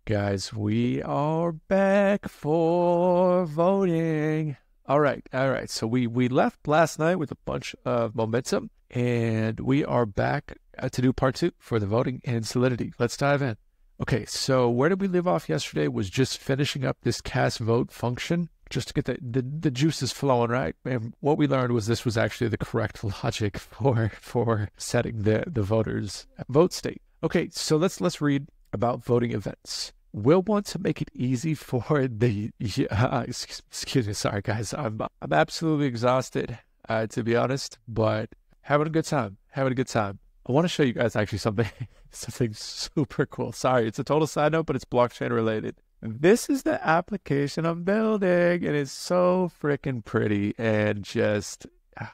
Guys, we are back for voting. All right, all right. So we left last night with a bunch of momentum, and we are back to do part two for the voting in Solidity. Let's dive in. Okay, so where did we leave off yesterday was just finishing up this cast vote function, just to get the juices flowing, right? And what we learned was this was actually the correct logic for setting the voters' vote state. Okay, so let's read about voting events. We'll want to make it easy for the excuse me, sorry guys, I'm absolutely exhausted, to be honest, but having a good time, having a good time. I want to show you guys actually something something super cool. Sorry, it's a total side note, but it's blockchain related. This is the application I'm building, and it's so freaking pretty, and just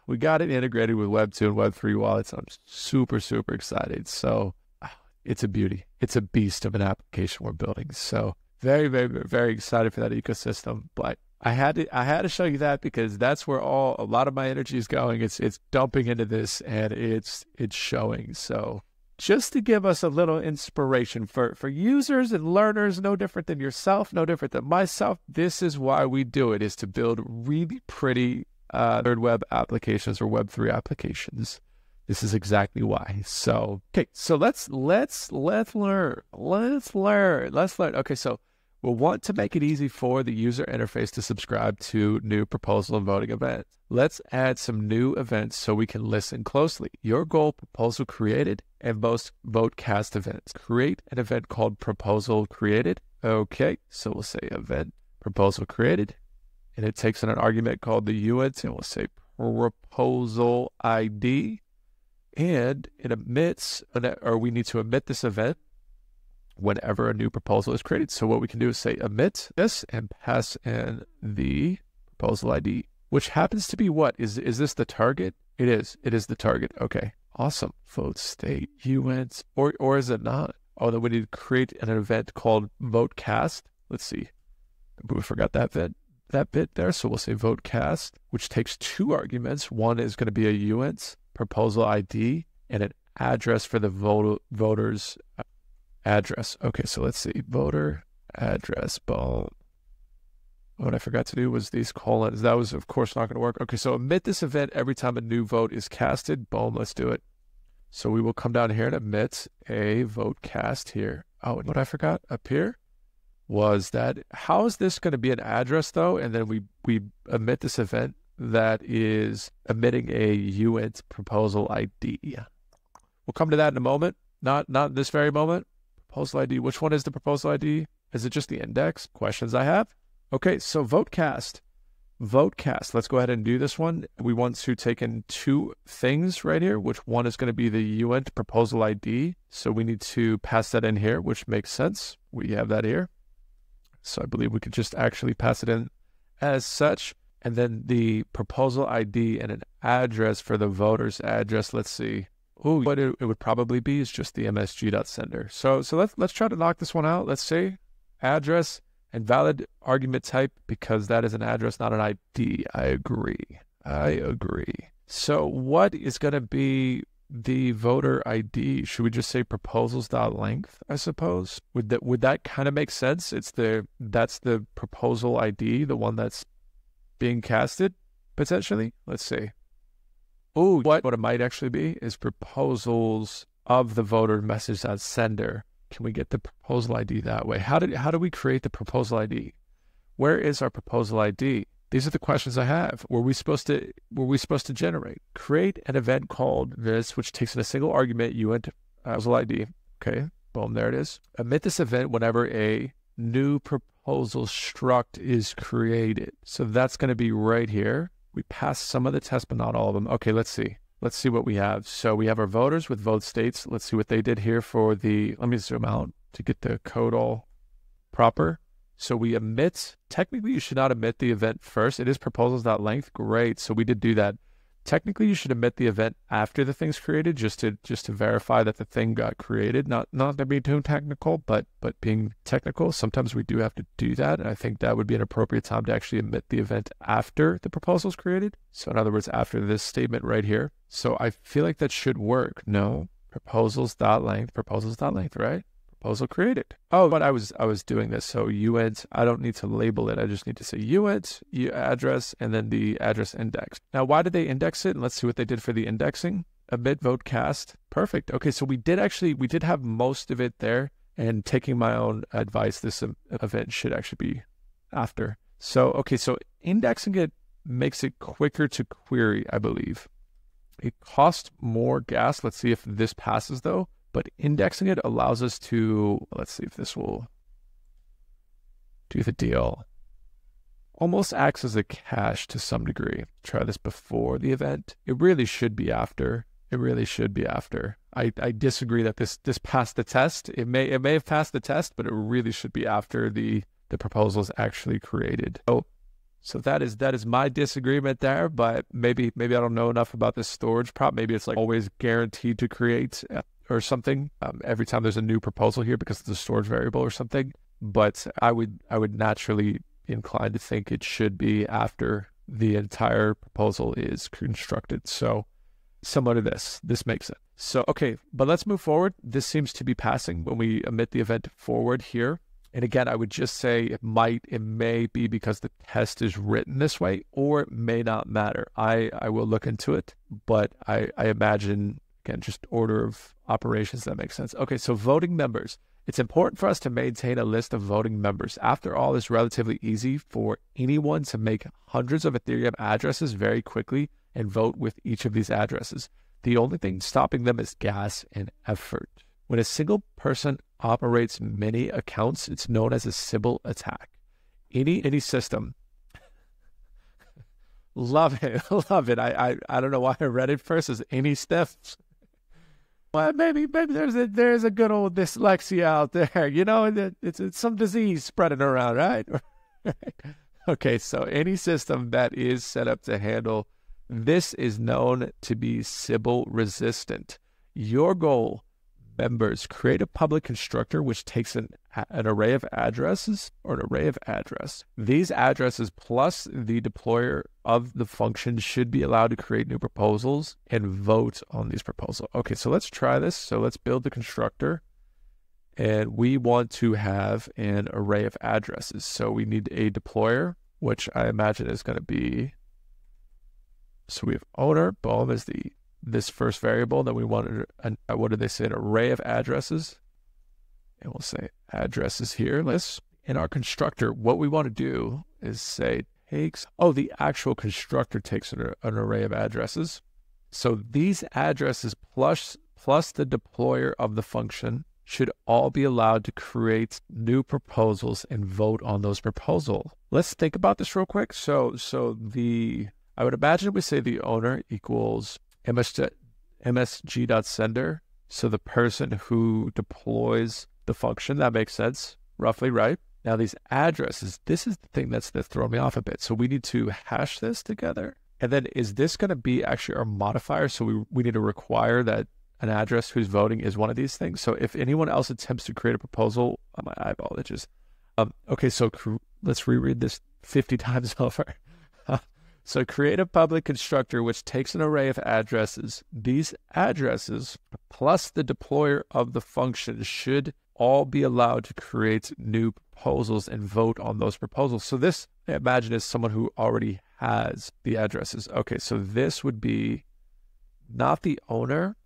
we got it integrated with Web 2 and Web 3 wallets. I'm super excited. So it's a beauty. It's a beast of an application we're building. So very excited for that ecosystem. But I had to show you that because that's where a lot of my energy is going. It's dumping into this, and it's showing. So just to give us a little inspiration for users and learners, no different than yourself, no different than myself. This is why we do it, is to build really pretty third web applications or Web3 applications. This is exactly why. So, okay, so let's learn. Okay, so we'll want to make it easy for the user interface to subscribe to new proposal and voting events. Let's add some new events so we can listen closely. Your goal: proposal created, and most vote cast events. Create an event called proposal created. Okay, so we'll say event proposal created, and it takes in an argument called the UID, and we'll say proposal ID. And it emits, or we need to emit this event whenever a new proposal is created. So what we can do is say emit this and pass in the proposal ID, which happens to be what? Is this the target? It is. It is the target. Okay, awesome. Vote state UINT, or is it not? Oh, then we need to create an event called vote cast. Let's see. We forgot that bit there. So we'll say vote cast, which takes two arguments. One is going to be a UINT, proposal ID, and an address for the voter's address. Okay, so let's see. Voter address, boom. What I forgot to do was these colons. That was, of course, not going to work. Okay, so emit this event every time a new vote is casted. Boom, let's do it. So we will come down here and emit a vote cast here. Oh, and what I forgot up here was that, how is this going to be an address, though? And then we emit this event that is emitting a UINT proposal ID. We'll come to that in a moment. Not this very moment. Proposal ID. Which one is the proposal ID? Is it just the index? Questions I have. Okay, so vote cast. Vote cast. Let's go ahead and do this one. We want to take in two things right here, which one is going to be the UINT proposal ID. So we need to pass that in here, which makes sense. We have that here. So I believe we could just actually pass it in as such. And then the proposal ID and an address for the voter's address. Let's see. Ooh, what it would probably be is just the msg.sender. So let's try to knock this one out. Let's say address and valid argument type, because that is an address, not an ID. I agree. So what is going to be the voter ID? Should we just say proposals.length, I suppose? Would that kind of make sense? That's the proposal ID, the one that's being casted, potentially. Let's see. Oh, what it might actually be is proposals of the voter message as sender. Can we get the proposal ID that way? How do we create the proposal ID? Where is our proposal ID? These are the questions I have. Were we supposed to generate? Create an event called this, which takes in a single argument, UINT proposal ID. Okay, boom, there it is. Emit this event whenever a new proposal struct is created. So that's going to be right here. We passed some of the tests, but not all of them. Okay, let's see. Let's see what we have. So we have our voters with vote states. Let's see what they did here for the, let me zoom out to get the code all proper. So we emit, technically you should not emit the event first. It is proposals.length. Great. So we did do that. Technically you should emit the event after the thing's created, just to verify that the thing got created. Not to be too technical, but being technical, sometimes we do have to do that. And I think that would be an appropriate time to actually emit the event after the proposal is created. So in other words, after this statement right here. So I feel like that should work. No, proposals.length, right? proposal created. Oh, but I was doing this. So uint, I don't need to label it. I just need to say uint, address, and then the address index. Now, why did they index it? And let's see what they did for the indexing. Emit, vote, cast. Perfect. Okay, so we did have most of it there. And taking my own advice, this event should actually be after. So, okay, so indexing it makes it quicker to query, I believe. It costs more gas. Let's see if this passes though. But indexing it allows us to, let's see if this will do the deal. Almost acts as a cache to some degree. Try this before the event. It really should be after. It really should be after. I disagree that this passed the test. It may have passed the test, but it really should be after the proposal is actually created. So that is my disagreement there, but maybe I don't know enough about this storage prop. Maybe it's like always guaranteed to create or something every time there's a new proposal here because it's a storage variable or something. But I would naturally incline to think it should be after the entire proposal is constructed. So similar to this makes it. So, okay, but let's move forward. This seems to be passing when we emit the event forward here. And again, I would just say it may be because the test is written this way, or it may not matter. I will look into it, but I imagine, again, just order of operations, that makes sense. Okay, so voting members. It's important for us to maintain a list of voting members. After all, it's relatively easy for anyone to make hundreds of Ethereum addresses very quickly and vote with each of these addresses. The only thing stopping them is gas and effort. When a single person operates many accounts, it's known as a Sybil attack. Any system. Love it. I don't know why I read it first as any steps. Well, maybe there's a good old dyslexia out there. You know, it's some disease spreading around, right? Okay, so any system that is set up to handle this is known to be Sybil resistant. Your goal, members, create a public constructor which takes an array of addresses or an array of address. These addresses plus the deployer of the function should be allowed to create new proposals and vote on these proposals. Okay, so let's try this. So let's build the constructor. And we want to have an array of addresses. So we need a deployer, which I imagine is going to be, so we have owner, boom, is this first variable. Then we want what did they say? An array of addresses. And we'll say addresses here. In our constructor, what we want to do is say the actual constructor takes an array of addresses. So these addresses plus the deployer of the function should all be allowed to create new proposals and vote on those proposals. Let's think about this real quick. I would imagine we say the owner equals msg.sender. So the person who deploys the function, that makes sense, roughly, right? Now these addresses, this is the thing that's throwing me off a bit. So we need to hash this together. And then is this going to be actually our modifier? So we need to require that an address who's voting is one of these things. So if anyone else attempts to create a proposal, my eyeball itches. Okay, so let's reread this 50 times over. So create a public constructor which takes an array of addresses. These addresses plus the deployer of the function should all be allowed to create new proposals and vote on those proposals. So this, I imagine, is someone who already has the addresses. Okay, so this would be not the owner,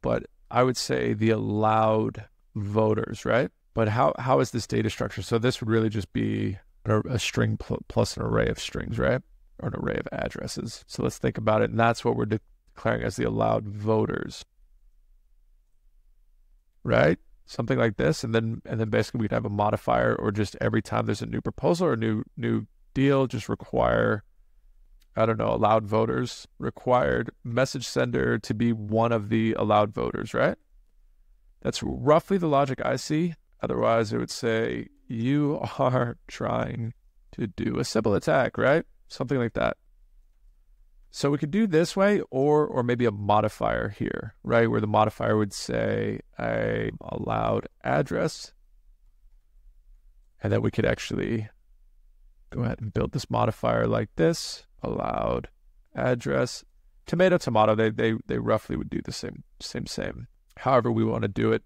but I would say the allowed voters, right? But how is this data structure? So this would really just be a string plus an array of strings, right? Or an array of addresses. So let's think about it. And that's what we're declaring as the allowed voters, right? Something like this. And then basically we'd have a modifier, or just every time there's a new proposal or a new deal, just require, I don't know, allowed voters, required message sender to be one of the allowed voters, right? That's roughly the logic I see. Otherwise, it would say you are trying to do a Sybil attack, right? Something like that. So we could do this way, or maybe a modifier here, right? Where the modifier would say a allowed address. And then we could actually go ahead and build this modifier like this. Allowed address. Tomato, tomato, they roughly would do the same. However we want to do it.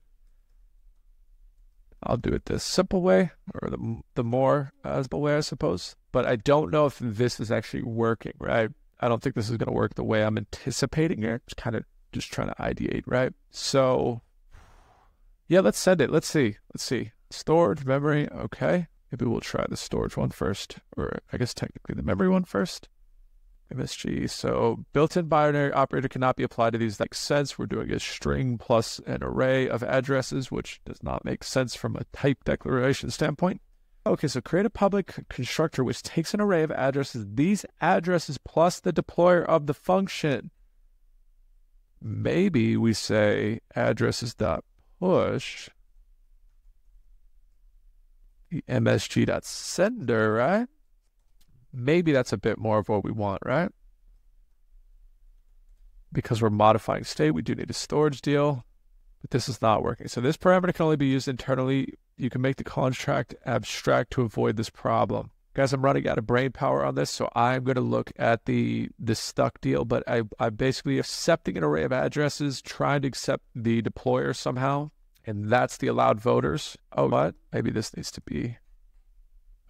I'll do it this simple way, or the more simple way, I suppose. But I don't know if this is actually working, right? I don't think this is going to work the way I'm anticipating it. It's kind of just trying to ideate, right? So, yeah, let's send it. Let's see. Storage, memory, okay. Maybe we'll try the storage one first, or I guess technically the memory one first. MSG. So built-in binary operator cannot be applied to these. That makes sense. We're doing a string plus an array of addresses, which does not make sense from a type declaration standpoint. Okay, so create a public constructor which takes an array of addresses. These addresses plus the deployer of the function. Maybe we say addresses.push the msg.sender, right? Maybe that's a bit more of what we want, right? Because we're modifying state, we do need a storage deal, but this is not working. So this parameter can only be used internally. You can make the contract abstract to avoid this problem. Guys, I'm running out of brain power on this, so I'm going to look at the stuck deal, but I'm basically accepting an array of addresses, trying to accept the deployer somehow, and that's the allowed voters. Oh, what? Maybe this needs to be...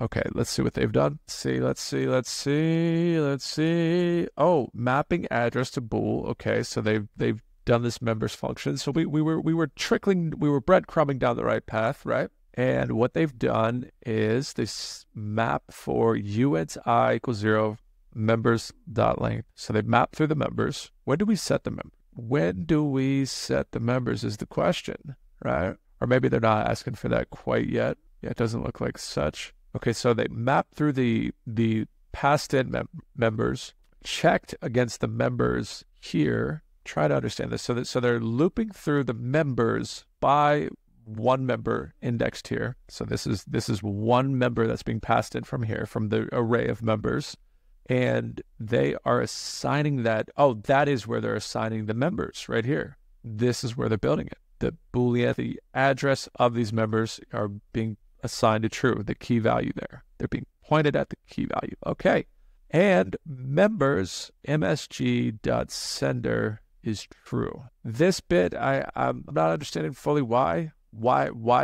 Okay, let's see what they've done. Let's see. Oh, mapping address to bool. Okay, so they've done this members function. So we were breadcrumbing down the right path, right? And what they've done is this map for uint_i = 0 members.length. So they've mapped through the members. When do we set the members? Is the question, right? Or maybe they're not asking for that quite yet. Yeah, it doesn't look like such. Okay, so they mapped through the passed-in members, checked against the members here. Try to understand this. So they're looping through the members by one member indexed here. So this is one member that's being passed in from here, from the array of members. And they are assigning that. Oh, that is where they're assigning the members, right here. This is where they're building it. The Boolean, the address of these members are being assigned to true, the key value there. They're being pointed at the key value. Okay. And members msg.sender is true. This bit, I'm not understanding fully why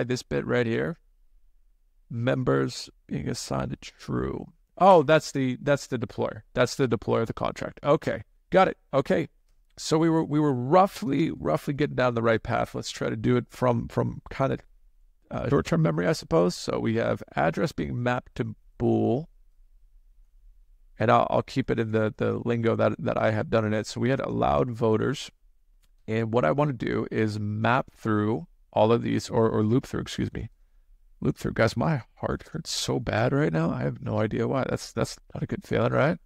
this bit right here. Members being assigned to true. Oh, that's the deployer. That's the deployer of the contract. Okay. Got it. Okay. So we were roughly getting down the right path. Let's try to do it from kind of short-term memory, I suppose. So we have address being mapped to bool, and I'll keep it in the lingo that I have done in it. So we had allowed voters, and what I want to do is map through all of these, or loop through, excuse me. Loop through. Guys, my heart hurts so bad right now. I have no idea why. That's not a good feeling, right?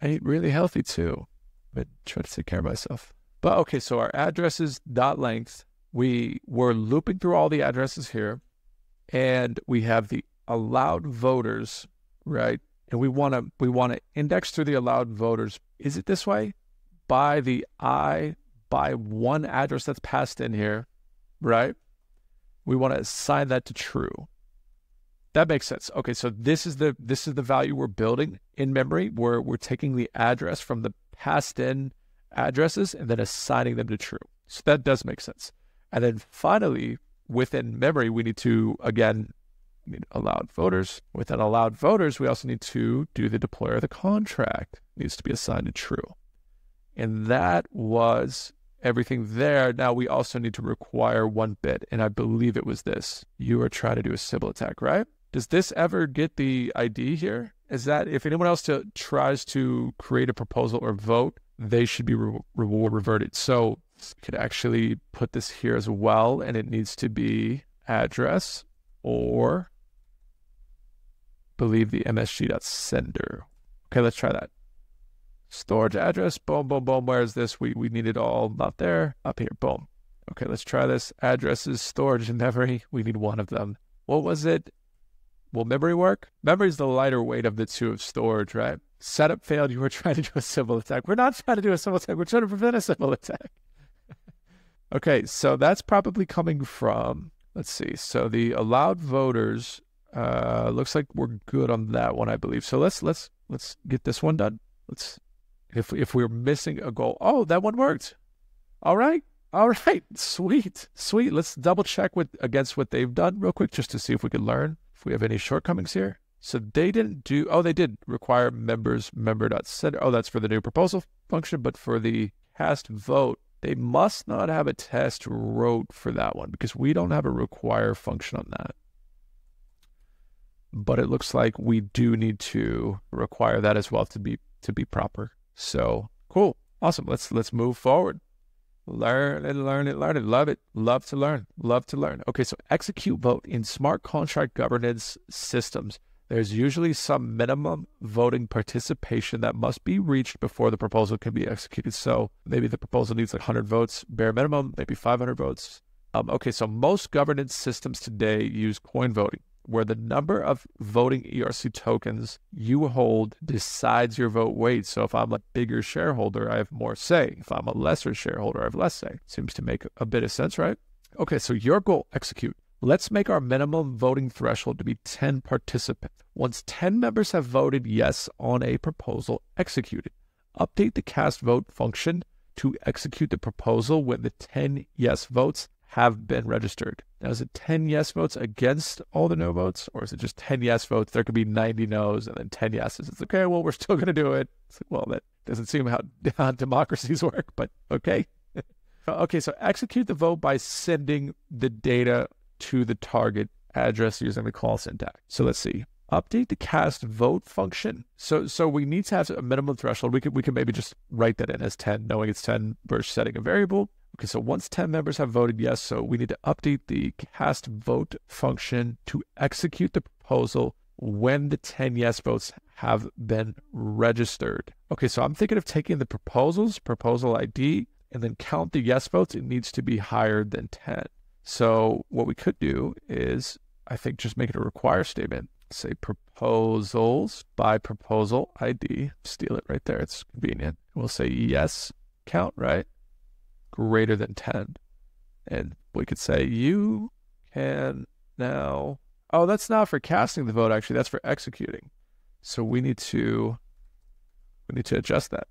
I eat really healthy too, but try to take care of myself. But okay, so our addresses .length, we were looping through all the addresses here, and we have the allowed voters, right? And we want to index through the allowed voters. Is it this way? By one address that's passed in here, right? We want to assign that to true. That makes sense. Okay, so this is the value we're building in memory. We're taking the address from the passed in addresses and then assigning them to true. So that does make sense. And then finally, within memory, we need to, again, allowed voters. Within allowed voters, we also need to do the deployer of the contract. It needs to be assigned to true. And that was everything there. Now we also need to require one bit, and I believe it was this. You are trying to do a Sybil attack, right? Does this ever get the ID here? Is that if anyone else tries to create a proposal or vote, they should be reverted. So you could actually put this here as well, and it needs to be address or believe the msg.sender. Okay, let's try that. Storage address, boom, boom, boom. Where is this? We need it all, not there, up here, boom. Okay, let's try this. Addresses, storage, and memory. We need one of them. What was it? Will memory work? Memory is the lighter weight of the two of storage, right? Setup failed. You were trying to do a Sybil attack. We're not trying to do a Sybil attack. We're trying to prevent a Sybil attack. Okay, so that's probably coming from, let's see. So the allowed voters, looks like we're good on that one, I believe. So let's get this one done. If we're missing a goal. Oh, that one worked. All right. All right, sweet, sweet. Let's double check against what they've done real quick just to see if we can learn if we have any shortcomings here. So they didn't do, oh, they did require members, member.sender. Oh, that's for the new proposal function, but for the cast vote, they must not have a test wrote for that one because we don't have a require function on that. But it looks like we do need to require that as well to be proper. So cool, awesome. Let's move forward. Learn it, learn it, learn it. Love it. Love to learn. Love to learn. Okay, so execute vote in smart contract governance systems. There's usually some minimum voting participation that must be reached before the proposal can be executed. So maybe the proposal needs like 100 votes, bare minimum, maybe 500 votes. Okay, so most governance systems today use coin voting, where the number of voting ERC tokens you hold decides your vote weight. So if I'm a bigger shareholder, I have more say. If I'm a lesser shareholder, I have less say. Seems to make a bit of sense, right? Okay, so your goal, execute. Let's make our minimum voting threshold to be 10 participants. Once 10 members have voted yes on a proposal, execute it. Update the cast vote function to execute the proposal when the 10 yes votes have been registered. Now, is it 10 yes votes against all the no votes? Or is it just 10 yes votes? There could be 90 no's and then 10 yeses. It's okay, well, we're still going to do it. Well, that doesn't seem how democracies work, but okay. Okay, so execute the vote by sending the data to the target address using the call syntax. So let's see. Update the cast vote function. So we need to have a minimum threshold. We can maybe just write that in as 10, knowing it's 10 versus setting a variable. Okay, so once 10 members have voted yes, so we need to update the cast vote function to execute the proposal when the 10 yes votes have been registered. Okay, so I'm thinking of taking the proposal ID, and then count the yes votes. It needs to be higher than 10. So what we could do is, I think, just make it a require statement. Say proposals by proposal ID. Steal it right there. It's convenient. We'll say yes count, right? Greater than 10. And we could say you can now, oh, that's not for casting the vote, actually. That's for executing. So we need to adjust that.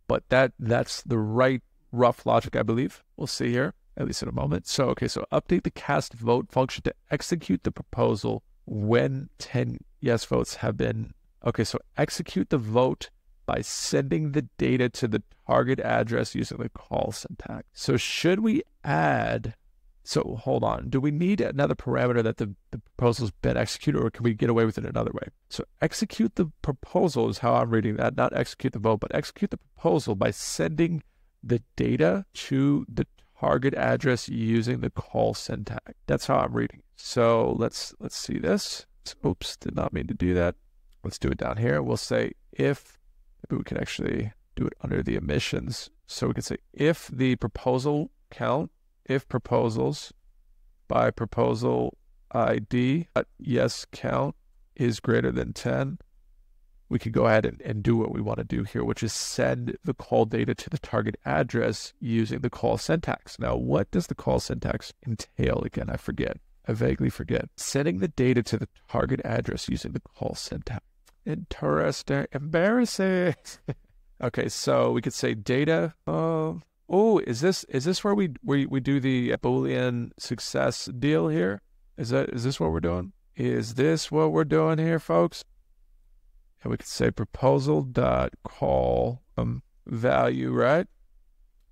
But that's the right rough logic, I believe. We'll see here, at least in a moment. So, okay, so update the cast vote function to execute the proposal when 10 yes votes have been. Okay, so execute the vote by sending the data to the target address using the call syntax. So should we add, so hold on, do we need another parameter that the proposal's been executed, or can we get away with it another way? So execute the proposal is how I'm reading that, not execute the vote, but execute the proposal by sending the data to the target address using the call syntax. That's how I'm reading. So let's see this. Oops, did not mean to do that. Let's do it down here. We'll say if, maybe we can actually do it under the emissions. So we can say if the proposal count, if proposals by proposal ID yes count is greater than 10, we could go ahead and do what we want to do here, which is send the call data to the target address using the call syntax. Now, what does the call syntax entail again? I forget. I vaguely forget. Sending the data to the target address using the call syntax. Interesting. Embarrassing. Okay, so we could say data. Oh, is this where we do the Boolean success deal here? Is this what we're doing? Is this what we're doing here, folks? And we could say proposal dot call value, right?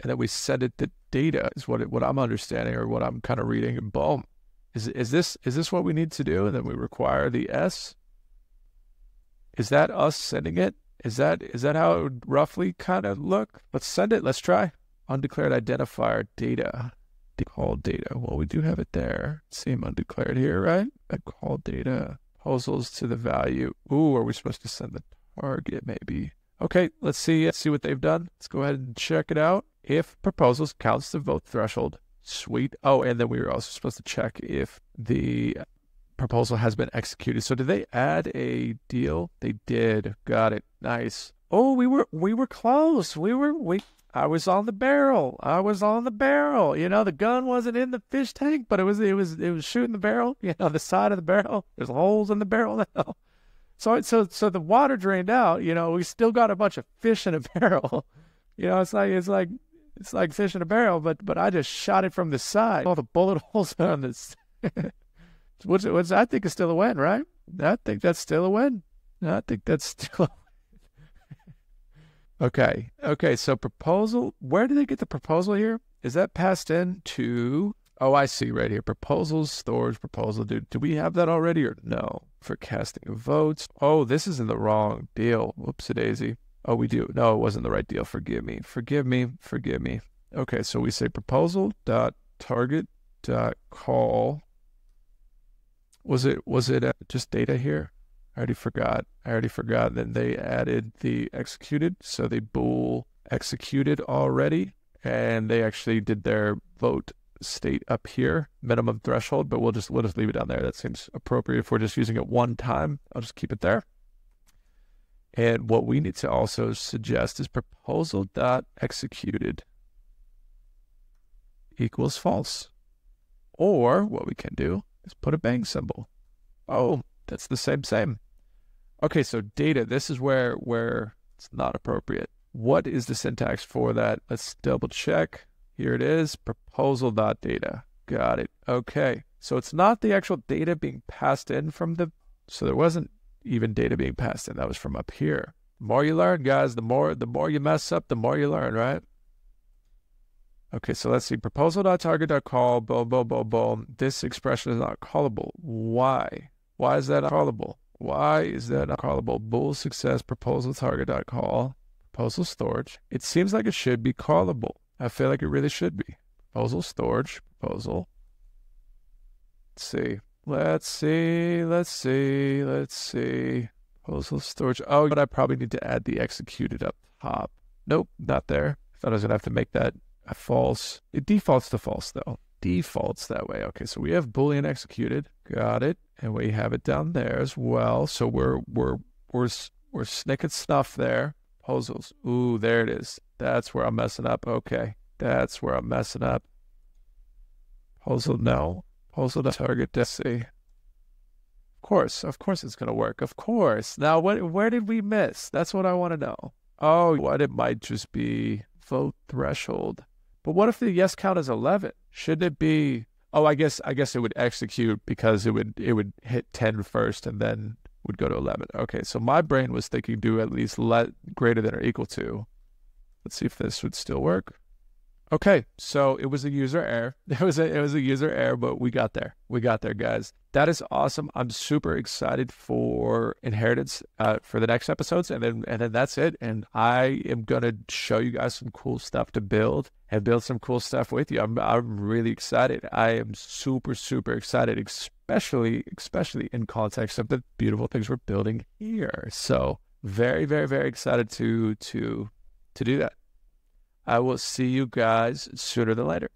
And then we send it the data is what I'm understanding, or what I'm kind of reading, and boom. Is this what we need to do? And then we require the S. Is that us sending it? Is that how it would roughly kind of look? Let's send it. Let's try. Undeclared identifier data. Call data. Well, we do have it there. Same undeclared here, right? Call data. Proposals to the value. Ooh, are we supposed to send the target maybe? Okay, let's see what they've done. Let's go ahead and check it out. If proposals counts the vote threshold. Sweet. Oh, and then we were also supposed to check if the proposal has been executed. So did they add a deal? They did. Got it. Nice. Oh, we were close. I was on the barrel. You know, the gun wasn't in the fish tank, but it was shooting the barrel. You know, the side of the barrel. There's holes in the barrel now. So the water drained out. You know, we still got a bunch of fish in a barrel. You know, it's like It's like fish in a barrel, but I just shot it from the side. All the bullet holes on this. Which I think is still a win, right? I think that's still a win. I think that's still Okay. Okay. So proposal, where did they get the proposal here? Is that passed in to, oh, I see right here. Proposals, storage, proposal. Do we have that already or no? For casting of votes. Oh, this is in the wrong deal. Whoopsie daisy. Oh, we do. No, it wasn't the right deal. Forgive me. Forgive me. Forgive me. Okay. So we say proposal dot target dot call. Was it just data here? I already forgot. Then they added the executed. So they bool executed already. And they actually did their vote state up here, minimum threshold, but we'll just leave it down there. That seems appropriate if we're just using it one time. I'll just keep it there. And what we need to also suggest is proposal.executed equals false. Or what we can do is put a bang symbol. Oh, that's the same. Okay, so data, this is where it's not appropriate. What is the syntax for that? Let's double check. Here it is, proposal.data. Got it. Okay, so it's not the actual data being passed in from the, so there wasn't even data being passed in. That was from up here. The more you learn, guys, the more you mess up, the more you learn, right? Okay, so let's see. Proposal.target.call, boom. This expression is not callable. Why? Why is that not callable? Why is that not callable? Bool success proposal target.call, proposal storage. It seems like it should be callable. I feel like it really should be. Proposal storage, proposal. Let's see. Proposal storage. Oh, but I probably need to add the executed up top. Nope, not there. I thought I was going to have to make that a false. It defaults to false, though. Defaults that way. Okay, so we have Boolean executed. Got it. And we have it down there as well. So we're snicket stuff there. Proposals. Ooh, there it is. That's where I'm messing up. Okay. That's where I'm messing up. Proposal, no. Proposal to target, let's see. Of course it's going to work. Of course. Now, where did we miss? That's what I want to know. Oh, what it might just be vote threshold. But what if the yes count is 11? Shouldn't it be, oh, I guess it would execute because it would hit 10 first and then would go to 11. Okay, so my brain was thinking do at least greater than or equal to. Let's see if this would still work. Okay, so it was a user error. It was a user error, but we got there. We got there, guys. That is awesome. I'm super excited for Inheritance for the next episodes, and then that's it. And I am gonna show you guys some cool stuff to build and build some cool stuff with you. I'm really excited. I am super excited, especially in context of the beautiful things we're building here. So very excited to do that. I will see you guys sooner than later.